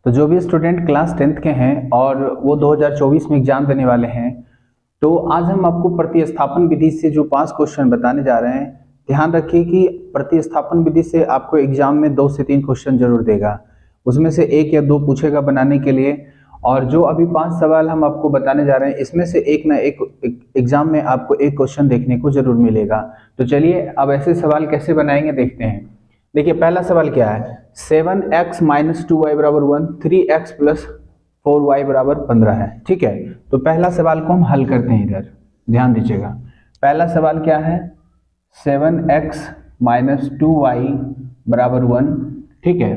तो जो भी स्टूडेंट क्लास 10th के हैं और वो 2024 में एग्जाम देने वाले हैं, तो आज हम आपको प्रतिस्थापन विधि से जो 5 क्वेश्चन बताने जा रहे हैं। ध्यान रखिए कि प्रतिस्थापन विधि से आपको एग्जाम में 2 से 3 क्वेश्चन जरूर देगा, उसमें से 1 या 2 पूछेगा बनाने के लिए। और जो अभी 5 सवाल हम आपको बताने जा रहे हैं, इसमें से एक ना एक एग्जाम में आपको एक क्वेश्चन देखने को जरूर मिलेगा। तो चलिए अब ऐसे सवाल कैसे बनाएंगे देखते हैं। देखिए पहला सवाल क्या है, 7x माइनस 2y बराबर 1, 3x प्लस 4y बराबर 15 है। ठीक है, तो पहला सवाल को हम हल करते हैं। इधर ध्यान दीजिएगा, पहला सवाल क्या है, 7x माइनस 2y बराबर 1। ठीक है,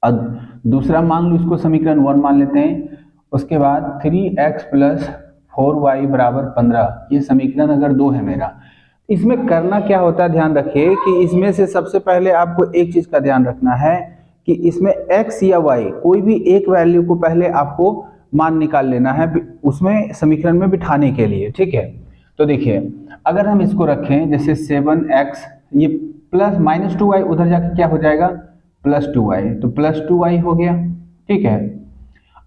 अब दूसरा मान लो, इसको समीकरण 1 मान लेते हैं। उसके बाद 3x प्लस 4y बराबर 15, ये समीकरण अगर 2 है मेरा। इसमें करना क्या होता है, ध्यान रखिए कि इसमें से सबसे पहले आपको एक चीज का ध्यान रखना है कि इसमें x या y कोई भी एक वैल्यू को पहले आपको मान निकाल लेना है उसमें समीकरण में बिठाने के लिए। ठीक है, तो देखिए अगर हम इसको रखें जैसे 7x, ये प्लस माइनस 2y उधर जाके क्या हो जाएगा, प्लस 2y, तो प्लस 2y हो गया। ठीक है,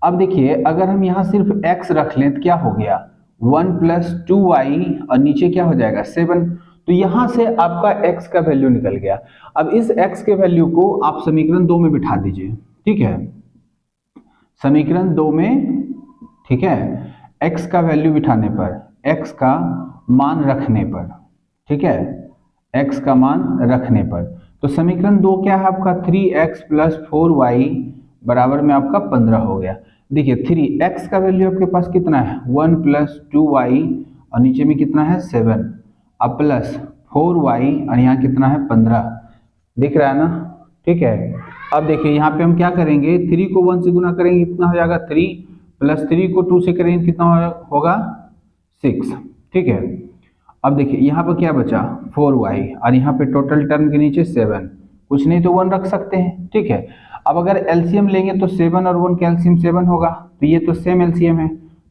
अब देखिए अगर हम यहाँ सिर्फ x रख लें तो क्या हो गया, 1 प्लस 2y और नीचे क्या हो जाएगा 7। तो यहां से आपका x का वैल्यू निकल गया। अब इस x के वैल्यू को आप समीकरण 2 में बिठा दीजिए। ठीक है, समीकरण 2 में, ठीक है, x का वैल्यू बिठाने पर, x का मान रखने पर, ठीक है, x का मान रखने पर, तो समीकरण 2 क्या है आपका, 3x प्लस 4y बराबर में आपका 15 हो गया। देखिए 3x का वैल्यू आपके पास कितना है, 1 प्लस 2y और नीचे में कितना है 7, अब प्लस 4y और यहाँ कितना है 15, दिख रहा है ना। ठीक है, अब देखिए यहाँ पे हम क्या करेंगे, 3 को 1 से गुना करेंगे कितना हो जाएगा 3, प्लस 3 को 2 से करेंगे कितना होगा 6। ठीक है, अब देखिए यहाँ पर क्या बचा 4y और यहाँ पे टोटल टर्म के नीचे 7, कुछ नहीं तो 1 रख सकते हैं। ठीक है, अब अगर एलसीएम लेंगे तो 7 और 1 का एलसीएम 7 होगा, तो ये तो सेम एलसीएम है,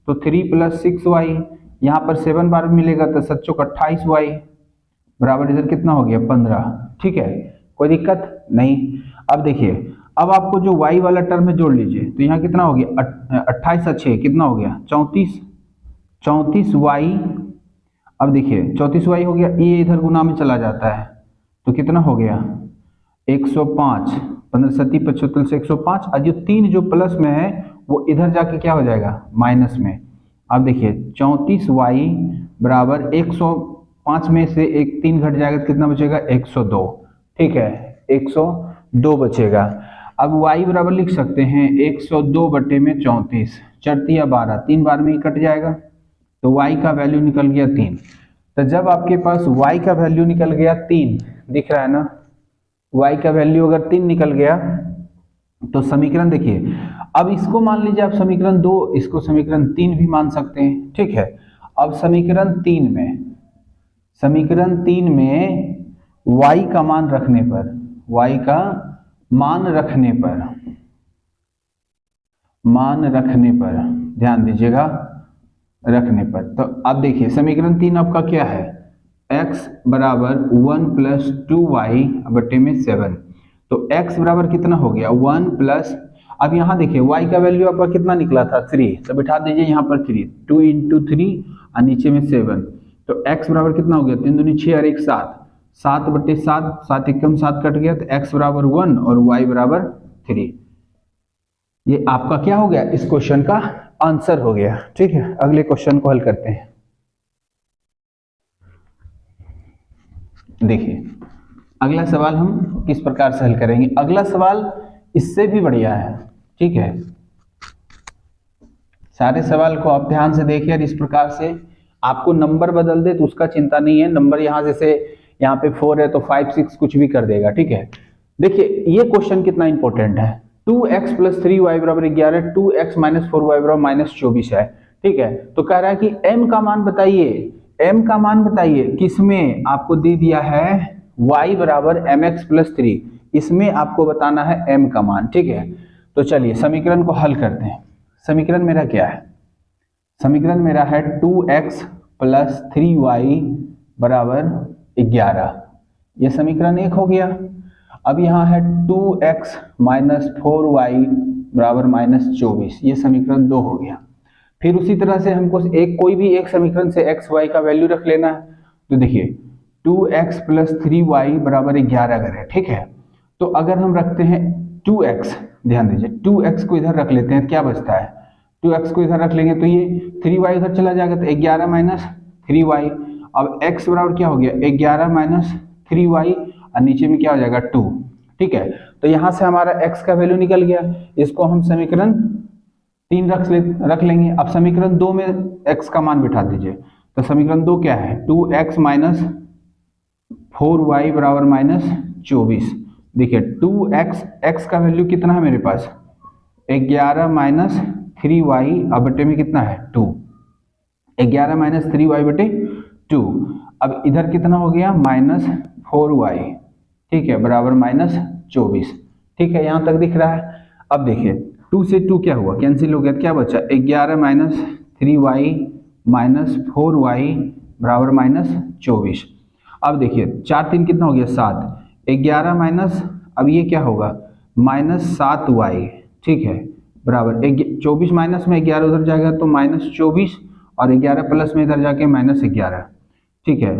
तो 3 प्लस 6y, यहाँ पर 7 बार मिलेगा तो 7 चौक 28y बराबर इधर कितना हो गया 15। ठीक है, कोई दिक्कत नहीं। अब देखिए अब आपको जो y वाला टर्म है जोड़ लीजिए, तो यहाँ कितना हो गया 28 और 6 कितना हो गया 34, 34y। अब देखिए 34y हो गया, ये इधर गुना में चला जाता है तो कितना हो गया 105, 15 सती 75 से 105, और जो 3 जो प्लस में है वो इधर जाके क्या हो जाएगा माइनस में। अब देखिए 34y बराबर 105 में से एक 3 घट जाएगा तो कितना बचेगा 102। ठीक है, 102 बचेगा। अब y बराबर लिख सकते हैं 102 बटे में 34, चरतिया 12, 3 बार में ही कट जाएगा, तो y का वैल्यू निकल गया 3। तो जब आपके पास y का वैल्यू निकल गया 3, दिख रहा है ना, y का वैल्यू अगर 3 निकल गया तो समीकरण देखिए, अब इसको मान लीजिए आप समीकरण 2, इसको समीकरण 3 भी मान सकते हैं। ठीक है, अब समीकरण 3 में, समीकरण 3 में y का मान रखने पर, y का मान रखने पर, मान रखने पर ध्यान दीजिएगा, रखने पर, तो अब देखिए समीकरण 3 आपका क्या है, x बराबर 1 प्लस 2y बटे में 7, तो x बराबर कितना हो गया 1 प्लस, अब यहाँ देखिए y का वैल्यू आपका कितना निकला था 3, तो बिठा दीजिए यहाँ पर 3, 2 इंटू 3 और नीचे में 7, तो x बराबर कितना हो गया 3 दूनी 6 और 1 7, 7 बटे 7, 7 एकम 7 कट गया, तो x बराबर 1 और y बराबर 3। ये आपका क्या हो गया, इस क्वेश्चन का आंसर हो गया। ठीक है, अगले क्वेश्चन को हल करते हैं। देखिए अगला सवाल हम किस प्रकार से हल करेंगे, अगला सवाल इससे भी बढ़िया है। ठीक है, सारे सवाल को आप ध्यान से देखिए, इस प्रकार से आपको नंबर बदल दे तो उसका चिंता नहीं है, नंबर यहाँ जैसे यहाँ पे 4 है तो 5 6 कुछ भी कर देगा। ठीक है, देखिए ये क्वेश्चन कितना इंपॉर्टेंट है, 2x प्लस 3y बराबर 11, 2x माइनस 4y बराबर माइनस 24 है। ठीक है, तो कह रहा है कि m का मान बताइए, m का मान बताइए, किसमें आपको दे दिया है y बराबर mx प्लस 3, इसमें आपको बताना है m का मान। ठीक है, तो चलिए समीकरण को हल करते हैं। समीकरण मेरा क्या है, समीकरण मेरा है 2x प्लस 3y बराबर 11, ये समीकरण 1 हो गया। अब यहाँ है 2x माइनस 4y बराबर -24, ये समीकरण 2 हो गया। फिर उसी तरह से हमको कोई भी एक समीकरण से एक्स वाई का वैल्यू रख लेना है। तो देखिए 2x + 3y बराबर 11 अगर है, ठीक है, तो अगर हम रखते हैं 2x, ध्यान दीजिए 2x को इधर रख लेते हैं, क्या बचता है, 2x को इधर रख लेंगे तो ये 3y उधर चला जाएगा, तो 11 - 3y। अब x बराबर क्या हो गया, 11 - 3y, और नीचे में क्या हो जाएगा 2, ठीक है। तो यहाँ से हमारा x का वैल्यू निकल गया, इसको हम समीकरण 3 रख लेंगे। अब समीकरण 2 में x का मान बिठा दीजिए, तो समीकरण 2 क्या है, 2x - 4y बराबर -24। देखिए 2x, x का वैल्यू कितना है मेरे पास, 11 - 3y, अब बटे में कितना है 2, 11 - 3y बटे 2। अब इधर कितना हो गया, -4y, ठीक है, बराबर -24, ठीक है, यहाँ तक दिख रहा है। अब देखिए 2 से 2 क्या हुआ, कैंसिल हो गया, क्या बचा, 11 - 3y - 4y बराबर -24। अब देखिए 4 3 कितना हो गया, 7, 11 माइनस, अब ये क्या होगा, -7y, ठीक है, बराबर 24 माइनस में 11 उधर जाएगा तो -24, और 11 प्लस में इधर जाके -11, ठीक है।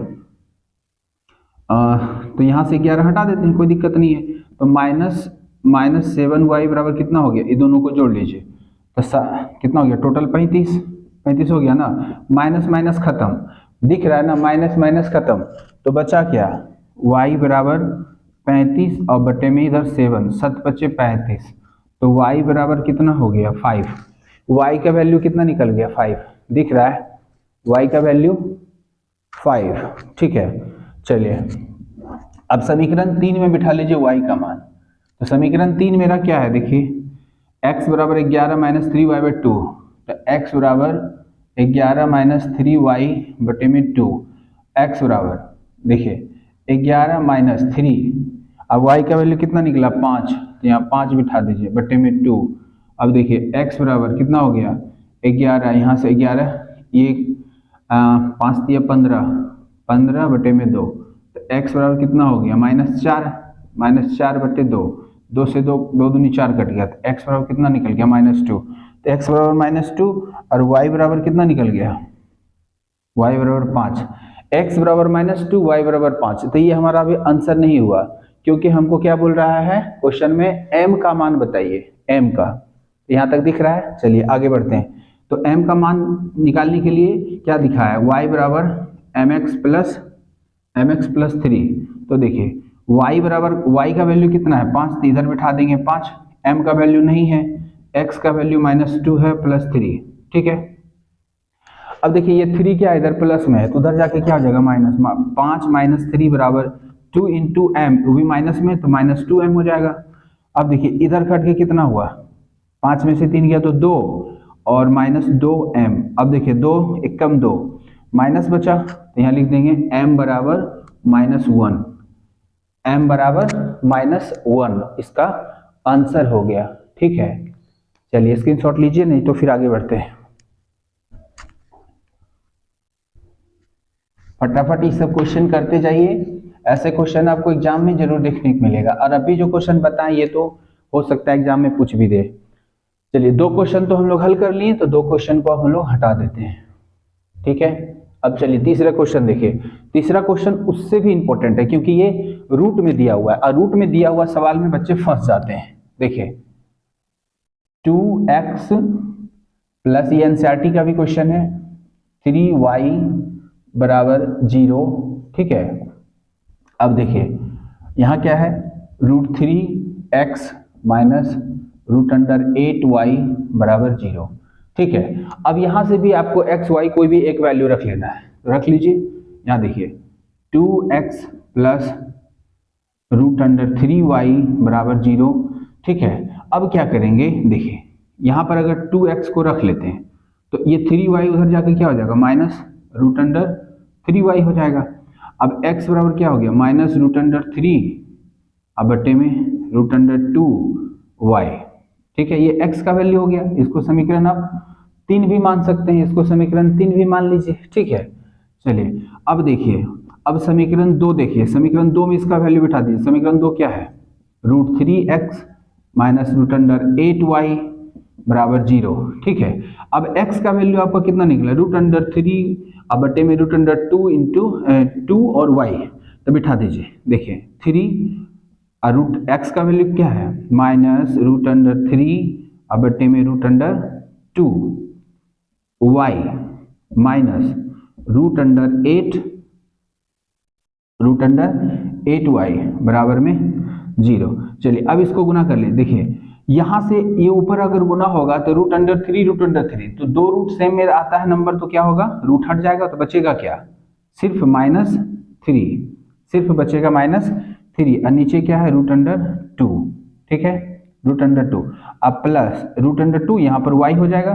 तो यहाँ से 11 हटा देते हैं, कोई दिक्कत नहीं है। तो -7y बराबर कितना हो गया, ये दोनों को जोड़ लीजिए, तो कितना हो गया टोटल, 35 हो गया ना, माइनस माइनस खत्म, दिख रहा है ना, माइनस माइनस खत्म, तो बचा क्या, y बराबर 35 और बटे में इधर 7, 7 बचे 35, तो y बराबर कितना हो गया 5, y का वैल्यू कितना निकल गया 5, दिख रहा है, y का वैल्यू 5, ठीक है। चलिए अब समीकरण 3 में बिठा लीजिए y का मान, तो समीकरण 3 मेरा क्या है, देखिए x बराबर 11 - 3y बटे 2, तो x बराबर 11 - 3y बटे में 2, x बराबर देखिए 11 - 3, अब y का वैल्यू कितना निकला 5, तो यहाँ 5 बिठा दीजिए बटे में 2। अब देखिए x बराबर कितना हो गया 11, यहाँ से 11, ये 5 दिया 15, 15 बटे में 2, तो x बराबर कितना हो गया -4 बटे 2, 2 से 2 दूनी 4 कट गया, तो x बराबर कितना निकल गया -2, तो x बराबर -2, और y बराबर कितना निकल गया, y बराबर 5, x बराबर -2, y बराबर 5। तो ये हमारा अभी आंसर नहीं हुआ, क्योंकि हमको क्या बोल रहा है क्वेश्चन में, m का मान बताइए, m का, यहाँ तक दिख रहा है। चलिए आगे बढ़ते हैं, तो m का मान निकालने के लिए क्या दिखा है, y बराबर mx प्लस 3, तो देखिए y बराबर, y का वैल्यू कितना है 5, तो इधर बिठा देंगे 5, m का वैल्यू नहीं है, x का वैल्यू -2 है प्लस 3, ठीक है। अब देखिए ये 3 क्या इधर प्लस में है, तो उधर जाके क्या हो जाएगा माइनस, 5 - 3 बराबर 2 × m, वो भी माइनस में, तो -2m हो जाएगा। अब देखिए इधर कट के कितना हुआ, 5 में से 3 गया तो 2, और -2m, अब देखिए 2 एकम 2, माइनस बचा, तो यहाँ लिख देंगे m बराबर -1, m बराबर -1 इसका आंसर हो गया, ठीक है। चलिए स्क्रीनशॉट लीजिए, नहीं तो फिर आगे बढ़ते हैं। फटाफट ये सब क्वेश्चन करते जाइए, ऐसे क्वेश्चन आपको एग्जाम में जरूर देखने को मिलेगा, और अभी जो क्वेश्चन बताएं ये तो हो सकता है एग्जाम में पूछ भी दे। चलिए 2 क्वेश्चन तो हम लोग हल कर लिए, तो 2 क्वेश्चन को हम लोग हटा देते हैं, ठीक है। अब चलिए तीसरा क्वेश्चन देखिए, तीसरा क्वेश्चन उससे भी इंपॉर्टेंट है, क्योंकि ये रूट में दिया हुआ है, और रूट में दिया हुआ सवाल में बच्चे फंस जाते हैं। देखिए 2x प्लस, ये एनसीईआरटी का भी क्वेश्चन है, 3y बराबर 0, ठीक है। अब देखिए यहाँ क्या है, √3x माइनस √8y बराबर 0, ठीक है। अब यहाँ से भी आपको x y कोई भी एक वैल्यू रख लेना है, तो रख लीजिए। यहाँ देखिए 2x प्लस √3y बराबर 0, ठीक है। अब क्या करेंगे, देखिए यहाँ पर अगर 2x को रख लेते हैं, तो ये 3y उधर जाके क्या हो जाएगा, -√3y हो जाएगा। अब x बराबर क्या हो गया, -√3, अब बट्टे में √2y, ठीक है। ये x का वैल्यू हो गया, इसको समीकरण आप 3 भी मान सकते हैं, इसको समीकरण 3 भी मान लीजिए, ठीक है। चलिए अब देखिए, अब समीकरण 2 देखिए, समीकरण 2 में इसका वैल्यू बिठा दीजिए। समीकरण 2 क्या है, √3x minus root under 8y बराबर 0। ठीक है, अब x का वैल्यू आपका कितना निकला, रूट अंडर 3 अब बटे में रूट अंडर 2 इंटू 2 और y, तो बिठा दीजिए। देखिए 3 और रूट x का वैल्यू क्या है, माइनस रूट अंडर 3 अब बटे में root under 2 y minus root under 8y बराबर में 0। चलिए अब इसको गुना कर ले। देखिए यहां से ये ऊपर अगर गुना होगा तो रूट अंडर 3 तो दो रूट सेम में आता है नंबर, तो क्या होगा, रूट हट जाएगा तो बचेगा क्या, सिर्फ -3, सिर्फ बचेगा -3 और नीचे क्या है रूट अंडर 2। ठीक है, रूट अंडर 2 अब प्लस रूट अंडर 2 यहाँ पर y हो जाएगा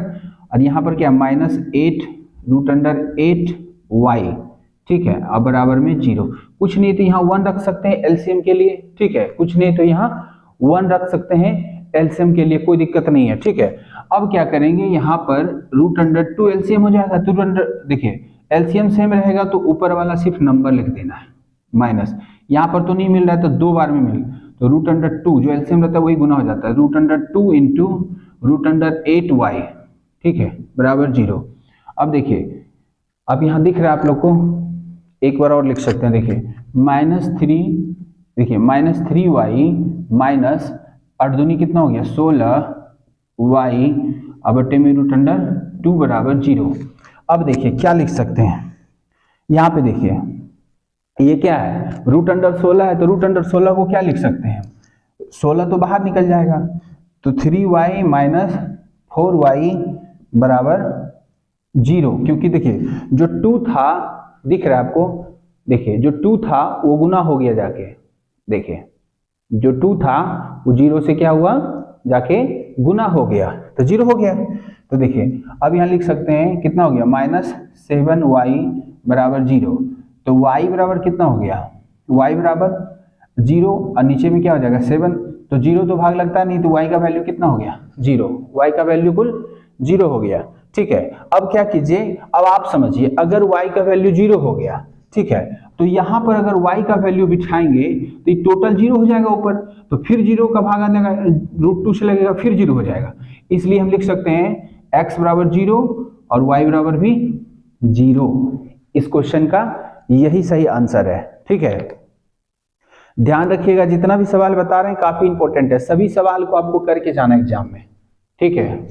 और यहाँ पर क्या -8 रूट अंडर 8y। ठीक है, अब बराबर में 0। कुछ नहीं तो यहाँ 1 रख सकते हैं एलसीएम के लिए। ठीक है, कुछ नहीं तो यहाँ 1 रख सकते हैं एलसीएम के लिए, कोई दिक्कत नहीं है। ठीक है, अब क्या करेंगे, यहाँ पर रूट अंडर 2 एलसीएम हो जाएगा, तो रूट अंडर, देखिए एलसीएम सेम रहेगा तो ऊपर वाला सिर्फ नंबर लिख देना है माइनस, यहाँ पर तो नहीं मिल रहा है तो 2 बार में मिल, तो रूट अंडर 2 जो एलसीएम रहता है वही गुना हो जाता है, root under 2 into root under 8y। ठीक है, बराबर 0। अब देखिए अब यहाँ दिख रहा है आप लोग को, एक बार और लिख सकते हैं। देखिए -3, देखिए -3y माइनस 8 दूनी कितना हो गया 16y अब बटे में रूट अंडर 2 बराबर 0। अब देखिए क्या लिख सकते हैं, यहाँ पे देखिए ये क्या है, रूट अंडर 16 है तो रूट अंडर 16 को क्या लिख सकते हैं, 16 तो बाहर निकल जाएगा, तो 3y माइनस 4y बराबर 0। क्योंकि देखिए जो 2 था, दिख रहा है आपको, देखिए जो 2 था वो गुना हो गया जाके, देखिए जो 2 था वो 0 से क्या हुआ, जाके गुना हो गया तो 0 हो गया। तो देखिए अब यहाँ लिख सकते हैं कितना हो गया, -7y बराबर 0। तो y बराबर कितना हो गया, y बराबर 0 और नीचे में क्या हो जाएगा 7, तो 0 तो भाग लगता नहीं, तो y का वैल्यू कितना हो गया 0, y का वैल्यू कुल 0 हो गया। ठीक है, अब क्या कीजिए, अब आप समझिए अगर y का वैल्यू 0 हो गया, ठीक है, तो यहाँ पर अगर y का वैल्यू बिठाएंगे तो ये टोटल 0 हो जाएगा ऊपर, तो फिर 0 का भाग आने का रूट 2 से लगेगा फिर 0 हो जाएगा। इसलिए हम लिख सकते हैं x बराबर 0 और y बराबर भी 0। इस क्वेश्चन का यही सही आंसर है। ठीक है, ध्यान रखिएगा जितना भी सवाल बता रहे हैं काफी इंपॉर्टेंट है, सभी सवाल को आपको करके जाना एग्जाम में। ठीक है,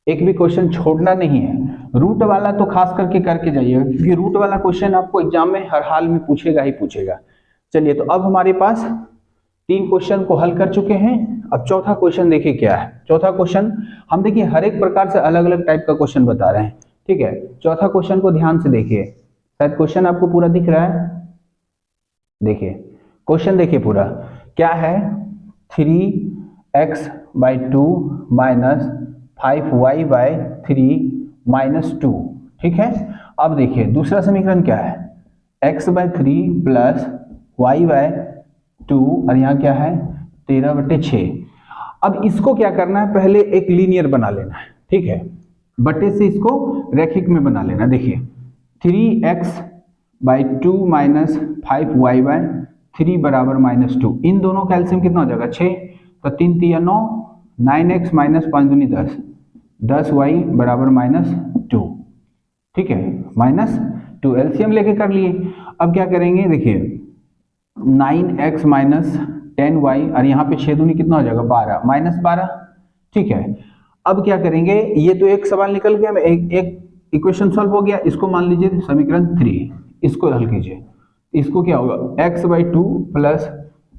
एक भी क्वेश्चन छोड़ना नहीं है, रूट वाला तो खास करके जाइएगा क्योंकि रूट वाला क्वेश्चन आपको एग्जाम में हर हाल में पूछेगा ही पूछेगा। चलिए तो अब हमारे पास 3 क्वेश्चन को हल कर चुके हैं। अब चौथा क्वेश्चन देखिए क्या है। चौथा क्वेश्चन हम देखिए हर एक प्रकार से अलग अलग टाइप का क्वेश्चन बता रहे हैं। ठीक है, चौथा क्वेश्चन को ध्यान से देखिए, शायद क्वेश्चन आपको पूरा दिख रहा है। देखिए क्वेश्चन देखिए पूरा क्या है, 3x/2 माइनस 5y/3 माइनस 2। ठीक है, अब देखिए दूसरा समीकरण क्या है, x/3 प्लस y/2 और यहाँ क्या है 13/6। अब इसको क्या करना है, पहले एक लीनियर बना लेना है। ठीक है, बटे से इसको रैखिक में बना लेना। देखिए 3x/2 माइनस 5y/3 बराबर -2, इन दोनों का एलसीएम कितना हो जाएगा 6, तो 3 3 9, 9x माइनस 5 दूनी 10, 10y बराबर -2। ठीक है, -2 एलसीएम लेके कर लिए। अब क्या करेंगे, देखिए 9x माइनस 10y और यहाँ पे 6 दूनी कितना हो जाएगा 12, -12। ठीक है, अब क्या करेंगे, ये तो एक सवाल निकल गया, एक इक्वेशन सॉल्व हो गया। इसको मान लीजिए समीकरण 3, इसको हल कीजिए। इसको क्या होगा, x/2 plus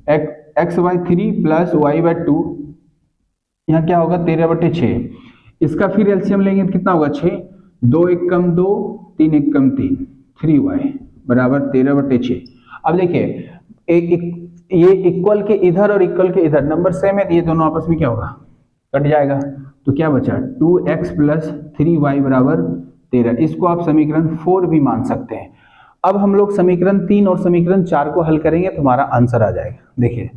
x/3 plus y/2, यहाँ क्या होगा 13/6। इसका फिर एलसीएम लेंगे तो कितना होगा 6, 2 1 कम 2, 3 1 कम 3, 3y बराबर 13/6। अब देखिए ये इक्वल के इधर और इक्वल के इधर नंबर सेम है, ये दोनों आपस में क्या होगा कट जाएगा, तो क्या बचा 2x प्लस 3y बराबर 13। इसको आप समीकरण 4 भी मान सकते हैं। अब हम लोग समीकरण 3 और समीकरण 4 को हल करेंगे तो हमारा आंसर आ जाएगा। देखिए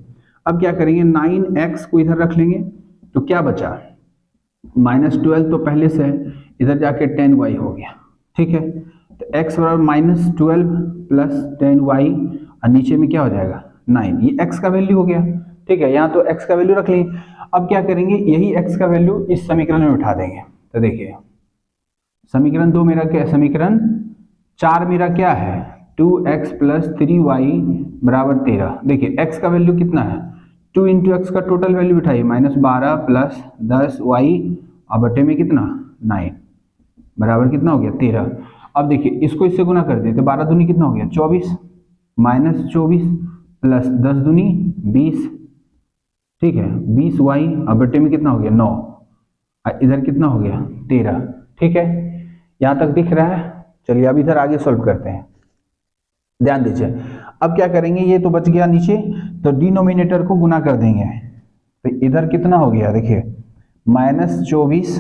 अब क्या करेंगे, 9x को इधर रख लेंगे तो क्या बचा -12 तो पहले से है, इधर जाके 10y हो गया। ठीक है, तो x बराबर -12 प्लस 10y और नीचे में क्या हो जाएगा 9, ये x का वैल्यू हो गया। ठीक है, यहाँ तो x का वैल्यू रख ली। अब क्या करेंगे, यही x का वैल्यू इस समीकरण में बिठा देंगे। तो देखिए समीकरण 2 मेरा क्या, समीकरण 4 मेरा क्या है, 2x प्लस 3y बराबर 13। देखिए x का वैल्यू कितना है, 2 इंटू एक्स का टोटल वैल्यू बिठाइए, -12 प्लस 10y और बटे में कितना 9 बराबर कितना हो गया 13। अब देखिए इसको इससे गुना कर दिए तो 12 दूनी कितना हो गया 24, -24 प्लस 10 दूनी 20, ठीक है 20y और बटे में कितना हो गया 9, इधर कितना हो गया 13। ठीक है, यहाँ तक दिख रहा है। चलिए अब इधर आगे सॉल्व करते हैं, ध्यान दीजिए। अब क्या करेंगे, ये तो बच गया नीचे, तो डिनोमिनेटर को गुना कर देंगे। तो इधर कितना हो गया देखिए, -24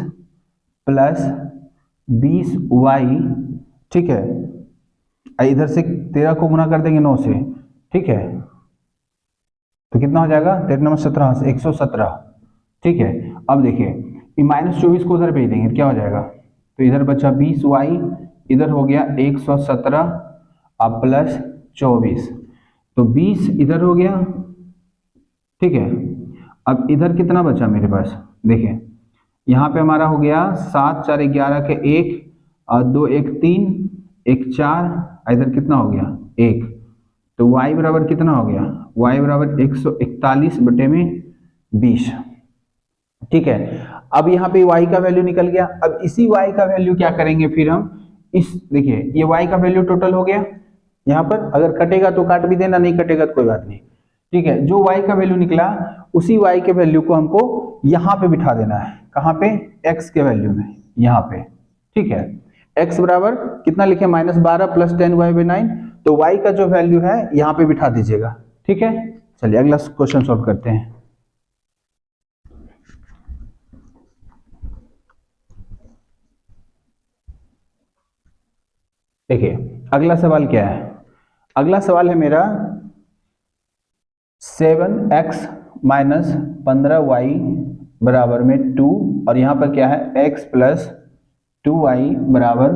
प्लस 20y, ठीक है, इधर से 13 को गुना कर देंगे 9 से, ठीक है, तो कितना हो जाएगा 13 17 से 117, ठीक है। अब देखिए -24 को उधर भेज देंगे, क्या हो जाएगा, तो इधर बचा 20y, इधर हो गया 117 अब प्लस 24, तो 20 इधर हो गया, ठीक है। अब इधर कितना बचा मेरे पास, देखिए यहाँ पे हमारा हो गया 7 4 11 के 1 और 2 1 3 1 4, इधर कितना हो गया 1, तो y बराबर कितना हो गया, y बराबर 141 बटे में 20, ठीक है। अब यहाँ पे y का वैल्यू निकल गया। अब इसी y का वैल्यू क्या करेंगे फिर हम, इस देखिए ये y का वैल्यू टोटल हो गया, यहाँ पर अगर कटेगा तो काट भी देना, नहीं कटेगा तो कोई बात नहीं, ठीक है। जो y का वैल्यू निकला उसी y के वैल्यू को हमको यहाँ पे बिठा देना है, कहाँ पे, x के वैल्यू में, यहाँ पे, ठीक है। x बराबर कितना लिखे, -12 प्लस 10y/9, तो y का जो वैल्यू है यहाँ पे बिठा दीजिएगा, ठीक है। चलिए अगला क्वेश्चन सॉल्व करते हैं। देखिए अगला सवाल क्या है, अगला सवाल है मेरा 7x माइनस 15y बराबर में 2, और यहाँ पर क्या है x प्लस 2y बराबर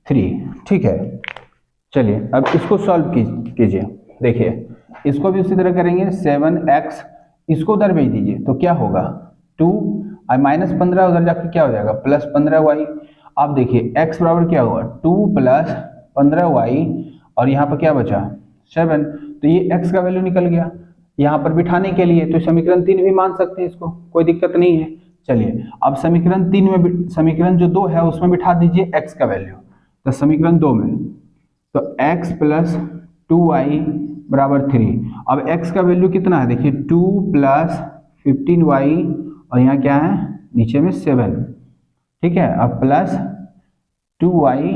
3, ठीक है। चलिए अब इसको सॉल्व कीजिए। देखिए इसको भी उसी तरह करेंगे, 7x इसको उधर भेज दीजिए तो क्या होगा 2 और -15 उधर जाके क्या हो जाएगा +15y। अब देखिए x बराबर क्या हुआ 2 प्लस 15y और यहाँ पर क्या बचा 7, तो ये x का वैल्यू निकल गया। यहाँ पर बिठाने के लिए तो समीकरण 3 भी मान सकते हैं, इसको कोई दिक्कत नहीं है। चलिए अब समीकरण 3 में, समीकरण जो 2 है उसमें बिठा दीजिए x का वैल्यू, तो समीकरण 2 में तो x प्लस 2y बराबर 3। अब x का वैल्यू कितना है देखिए 2 प्लस 15y और यहाँ क्या है नीचे में 7, ठीक है, अब प्लस 2y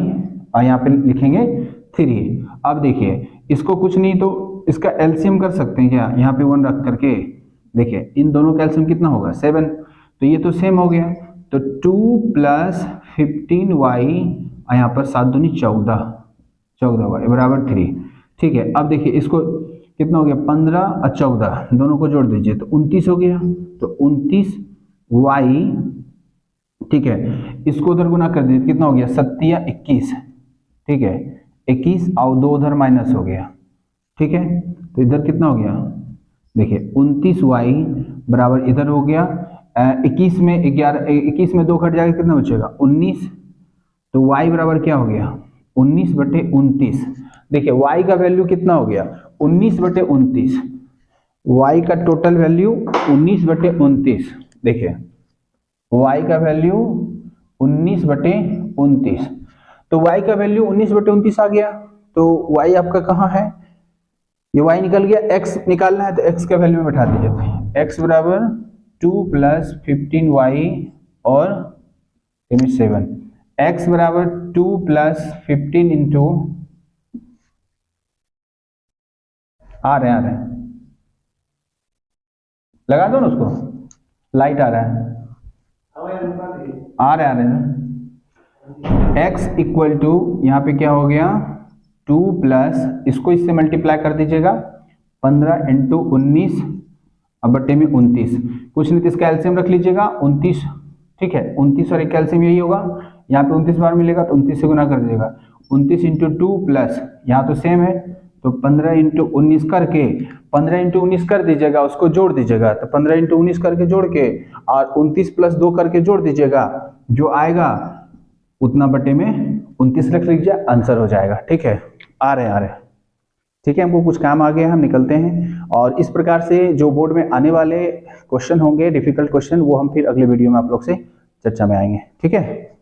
और यहाँ पे लिखेंगे 3। अब देखिए इसको कुछ नहीं तो इसका एलसीएम कर सकते हैं क्या, यहाँ पे 1 रख करके, देखिए इन दोनों का एलसीएम कितना होगा 7, तो ये तो सेम हो गया, तो 2 प्लस 15y और यहाँ पर 7 दूनी 14y बराबर 3, ठीक है। अब देखिए इसको कितना हो गया 15 और 14 दोनों को जोड़ दीजिए तो 29 हो गया, तो 29y, ठीक है। इसको उधर गुना कर दीजिए कितना हो गया 7 या 21, ठीक है, 21 और 2 उधर माइनस हो गया, ठीक है, तो इधर कितना हो गया देखिए 29y बराबर इधर हो गया 21 में 11, 21 में 2 घट जाएगा कितना बचेगा 19, तो y बराबर क्या हो गया 19/29। देखिए y का वैल्यू कितना हो गया 19/29, y का टोटल वैल्यू 19/29, देखिए y का वैल्यू 19/29, तो y का वैल्यू 19/29 आ गया, तो y आपका कहाँ है, ये y निकल गया, x निकालना है तो x का वैल्यू में बैठा दीजिए, x बराबर 2 प्लस 15y और 7, x बराबर 2 प्लस 15 इंटू आ रहे हैं, लगा दो ना उसको, लाइट आ रहा है, आ रहे हैं। x इक्वल टू यहाँ पे क्या हो गया 2 प्लस, इसको इससे मल्टीप्लाई कर दीजिएगा 15 इंटू 19 अब बट्टे में 29, कुछ नहीं तो इसका एलसीएम रख लीजिएगा 29, ठीक है, 29 और एक एलसीएम यही होगा, यहाँ पे 29 बार मिलेगा तो 29 से गुना कर दीजिएगा, 29 इंटू 2 प्लस यहाँ तो सेम है तो 15 इंटू 19 करके 15 इंटू 19 कर दीजिएगा, उसको जोड़ दीजिएगा, तो 15 इंटू 19 करके जोड़ के और 29 प्लस 2 करके जोड़ दीजिएगा, जो आएगा उतना बटे में 29 रख लीजिए, आंसर हो जाएगा। ठीक है, आ रहे हैं। ठीक है, हमको कुछ काम आ गया, हम निकलते हैं। और इस प्रकार से जो बोर्ड में आने वाले क्वेश्चन होंगे, डिफिकल्ट क्वेश्चन, वो हम फिर अगले वीडियो में आप लोग से चर्चा में आएंगे। ठीक है।